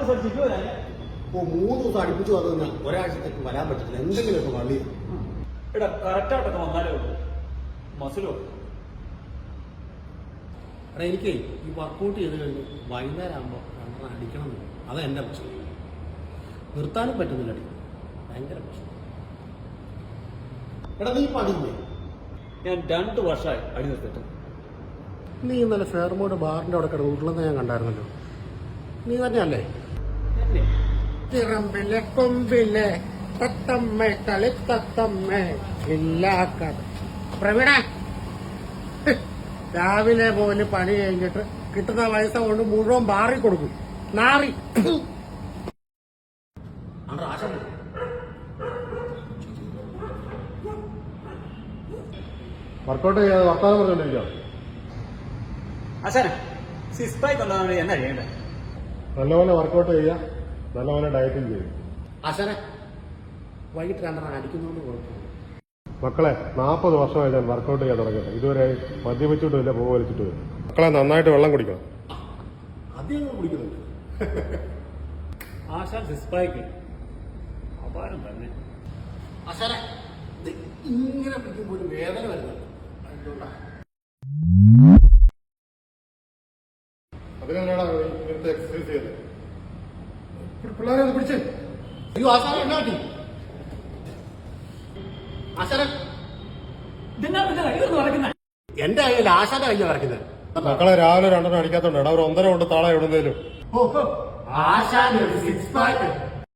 3 ദിവസം അടുപ്പിച്ച് വന്നു ഒരാഴ്ചത്തേക്ക് വരാൻ പറ്റില്ല. എന്തെങ്കിലുമൊക്കെ വള്ളി എടാ കറക്റ്റായിട്ടൊക്കെ വന്നാലേ ഉള്ളൂ മസിലോ. എടാ എനിക്ക് ഈ വർക്കൗട്ട് ചെയ്ത് കഴിഞ്ഞ് വൈകുന്നേരം ആകുമ്പോൾ രണ്ടെണ്ണം അടിക്കണം എന്ന്. അതാ എൻ്റെ പ്രശ്നം. നിർത്താനും പറ്റുന്നില്ല. അടി ഭയങ്കര പ്രശ്നം. എടാ നീ പണിയില്ലേ? ഞാൻ 2 വർഷമായി അടി നിർത്തിട്ട്. നീ ഇന്നലെ ഫെയർമോഡ് ബാറിന്റെ അവിടെ കിടന്ന് ഉരുളെന്ന് ഞാൻ കണ്ടായിരുന്നല്ലോ. നീ തന്നെയല്ലേ? തിറമ്പിലെ കൊമ്പിലെ തത്തമ്മ കളിത്തത്തമ്മ ഇല്ലാക്കട പ്രവീണ. രാവിലെ പോലും പണി കഴിഞ്ഞിട്ട് കിട്ടുന്ന പൈസ കൊണ്ട് മുഴുവൻ ബാറി കൊടുക്കും. നാറി വർക്കൗട്ട് ചെയ്യാതെ വർത്താനം പറഞ്ഞോണ്ടിരിക്കോ? ആശാനെ സിക്സ് പാക്ക് ഉണ്ടാകാൻ എന്നാ ചെയ്യണ്ടേ? നല്ലപോലെ വർക്കൗട്ട് ചെയ്യുക, നല്ലപോലെ ഡയറ്റിംഗ് ചെയ്യുക. ആശാനെ വൈകിട്ട് 2 അടിക്കുന്നോണ്ട് കുഴപ്പമില്ല. മക്കളെ 40 വർഷമായി ഞാൻ വർക്കൗട്ട് ചെയ്യാൻ തുടങ്ങിയിട്ട് ഇതുവരെ മദ്യപിച്ചിട്ടുമില്ല, പുക വലിച്ചിട്ടുമില്ല. മക്കളെ നന്നായിട്ട് വെള്ളം കുടിക്കണം. അധികം കുടിക്കുന്നുണ്ട്. ആശാൻ സിക്സ് പാക്ക് അപാരം തന്നെ. ആശാനെ ഇങ്ങനെ പിടിക്കുമ്പോൾ ഒരു വേദന വരുന്നുണ്ട്. അതിനാണ് ഇങ്ങനത്തെ എക്സസൈസ് ചെയ്യുന്നത്. പിള്ളേരെ ഒന്ന് പിടിച്ചേ. അയ്യോ ആശാനെ എന്നാ പറ്റി? ആശാനെ എന്റെ കയ്യിൽ ആശാന്റെ കയ്യിൽ വരയ്ക്കുന്നത്. മക്കളെ രാവിലെ 2 അടിക്കാത്തോണ്ട് ഒരു 1.5 കൊണ്ട് താളെ എവിടുന്നേലും. ആശാന്റെ 6 പാക്ക്